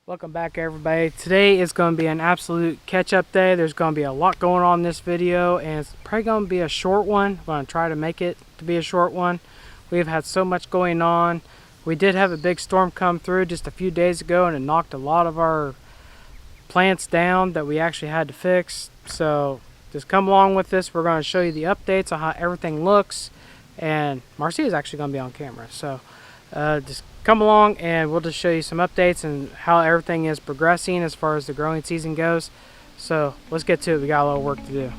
Welcome back, everybody. Today is going to be an absolute catch-up day. There's going to be a lot going on in this video, and it's probably going to be a short one. I'm going to try to make it to be a short one. We've had so much going on. We did have a big storm come through just a few days ago, and it knocked a lot of our plants down that we actually had to fix. So just come along with this. We're going to show you the updates on how everything looks, and Marcia is actually going to be on camera. So just come along and we'll just show you some updates and how everything is progressing as far as the growing season goes. So let's get to it. We got a little work to do.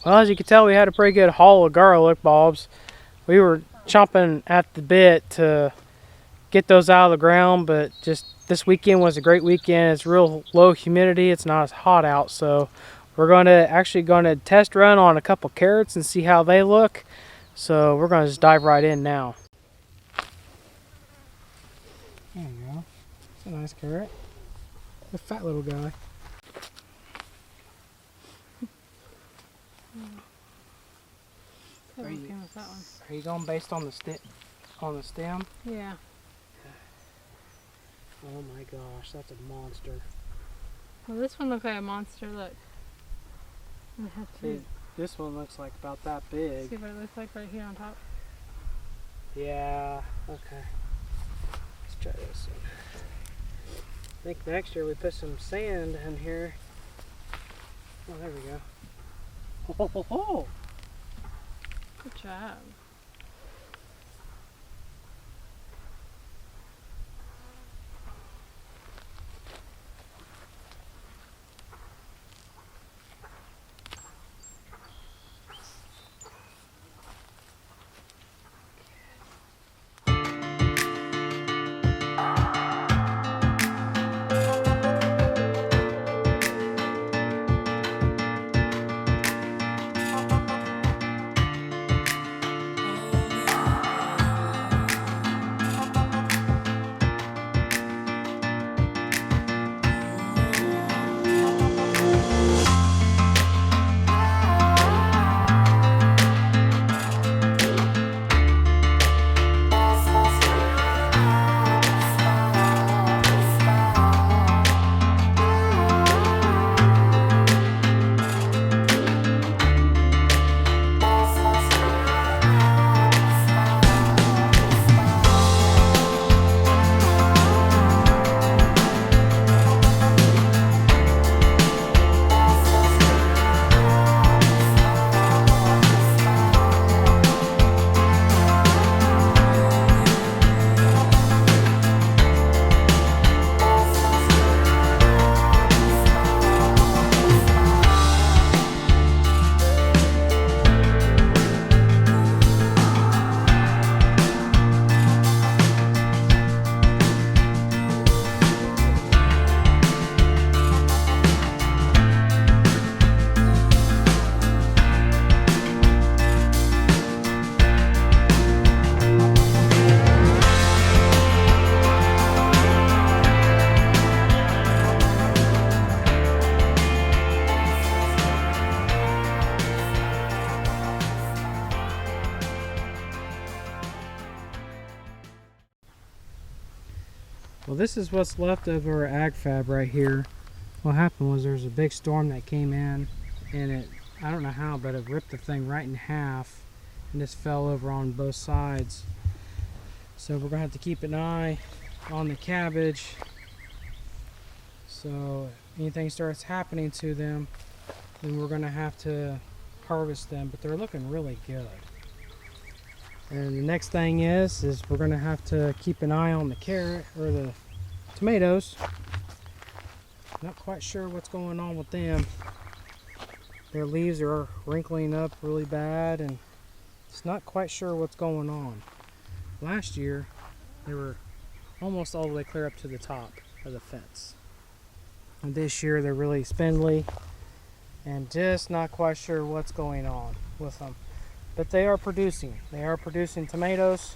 Well, as you can tell, we had a pretty good haul of garlic bulbs. We were chomping at the bit to get those out of the ground, but just this weekend was a great weekend. It's real low humidity. It's not as hot out, so we're actually going to test run on a couple carrots and see how they look. So we're going to just dive right in now. There you go. It's a nice carrot. A fat little guy. Are you going based on the stem? Yeah. Oh my gosh, that's a monster. Well, this one looks like a monster. Look. I have to See, this one looks like about that big. see what it looks like right here on top. Yeah. Okay. Let's try this one. I think next year we put some sand in here. Oh, there we go. Ho ho ho! Good job. Well, this is what's left of our ag fab right here what happened was there was a big storm that came in, and it, I don't know how, but it ripped the thing right in half and just fell over on both sides. So we're gonna have to keep an eye on the cabbage, so if anything starts happening to them, then we're gonna have to harvest them. But they're looking really good. And the next thing is we're gonna have to keep an eye on the carrot or the tomatoes. Not quite sure what's going on with them. Their leaves are wrinkling up really bad, and it's not quite sure what's going on. Last year, they were almost all the way clear up to the top of the fence. And this year, they're really spindly and just not quite sure what's going on with them. But they are producing. They are producing tomatoes.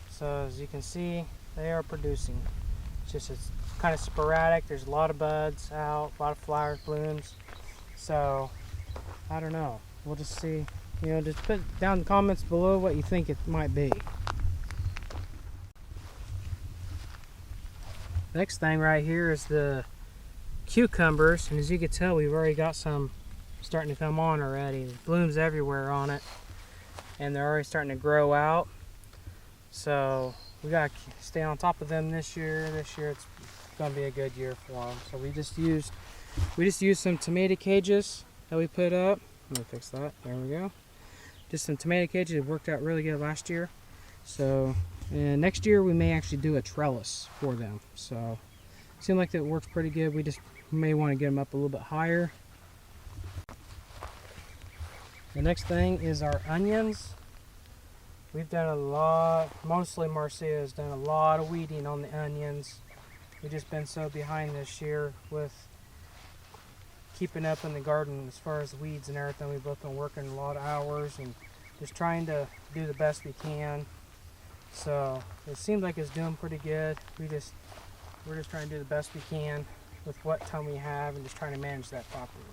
So as you can see, they are producing. It's kind of sporadic. There's a lot of buds out, a lot of flowers, blooms. So I don't know. We'll just see. You know, just put down in the comments below what you think it might be. Next thing right here is the cucumbers, and as you can tell, we've already got some starting to come on already. There's blooms everywhere on it, and they're already starting to grow out. So we gotta stay on top of them this year. This year it's gonna be a good year for them. So we just used some tomato cages that we put up. Let me fix that. There we go. Just some tomato cages. It worked out really good last year. So and next year we may actually do a trellis for them. So it seemed like that works pretty good. We just may want to get them up a little bit higher. The next thing is our onions. We've done a lot, mostly Marcia has done a lot of weeding on the onions. We've just been so behind this year with keeping up in the garden as far as weeds and everything. We've both been working a lot of hours and just trying to do the best we can. So it seems like it's doing pretty good. We're just trying to do the best we can with what time we have and just trying to manage that properly.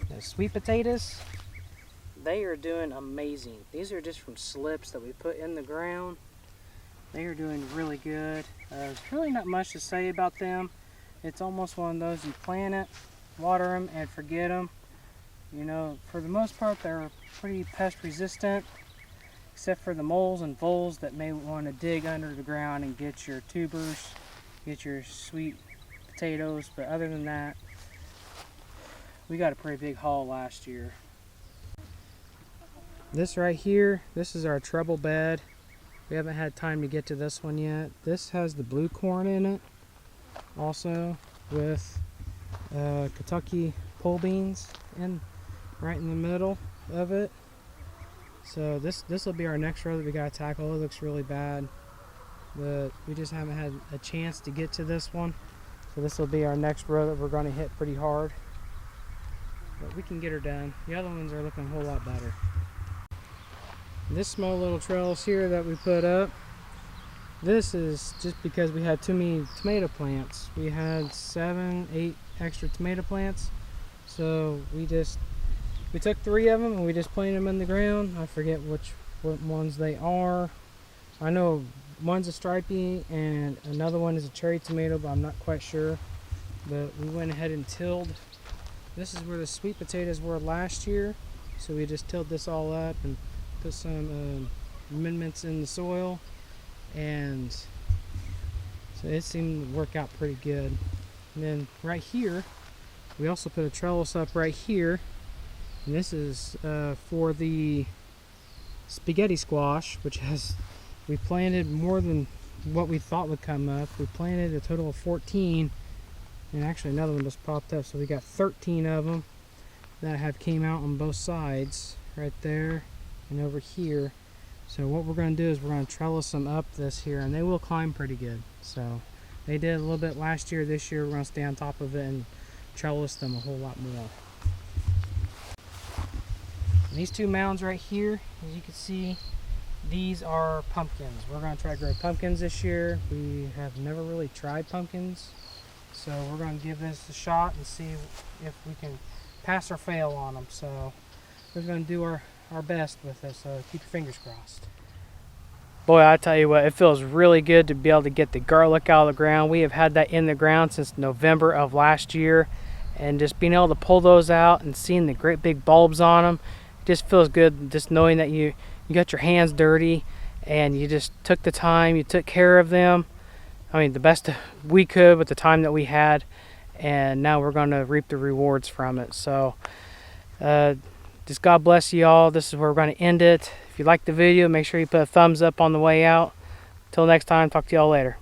The sweet potatoes, they are doing amazing. These are just from slips that we put in the ground. They are doing really good. There's really not much to say about them. It's almost one of those, you plant it, water them, and forget them. You know, for the most part, they're pretty pest resistant, except for the moles and voles that may want to dig under the ground and get your tubers, get your sweet potatoes. But other than that, we got a pretty big haul last year. This right here, this is our treble bed. We haven't had time to get to this one yet. This has the blue corn in it, also with Kentucky pole beans right in the middle of it. So this will be our next row that we gotta tackle. It looks really bad, but we just haven't had a chance to get to this one. So this will be our next row that we're gonna hit pretty hard. But we can get her done. The other ones are looking a whole lot better. This small little trellis here that we put up, this is just because we had too many tomato plants. We had 7, 8 extra tomato plants. So we took 3 of them and we just planted them in the ground. I forget what ones they are. I know one's a stripey and another one is a cherry tomato, but I'm not quite sure. But we went ahead and tilled. This is where the sweet potatoes were last year. So we just tilled this all up and put some amendments in the soil, and so it seemed to work out pretty good. And then right here, we also put a trellis up right here, and this is for the spaghetti squash, which we planted more than what we thought would come up. We planted a total of 14, and actually another one just popped up, so we got 13 of them that have came out on both sides, right there and over here. So what we're going to do is we're going to trellis them up this here, and they will climb pretty good. So they did a little bit last year. This year we're going to stay on top of it and trellis them a whole lot more. And these 2 mounds right here, as you can see, these are pumpkins. We're going to try to grow pumpkins this year. We have never really tried pumpkins, so we're going to give this a shot and see if we can pass or fail on them. So we're going to do our best with this, so keep your fingers crossed. Boy, I tell you what, it feels really good to be able to get the garlic out of the ground. We have had that in the ground since November of last year, and just being able to pull those out and seeing the great big bulbs on them, it just feels good just knowing that you got your hands dirty and you just took the time, you took care of them. I mean, the best we could with the time that we had, and now we're going to reap the rewards from it. So just God bless you all. This is where we're going to end it. If you liked the video, make sure you put a thumbs up on the way out. Till next time, talk to y'all later.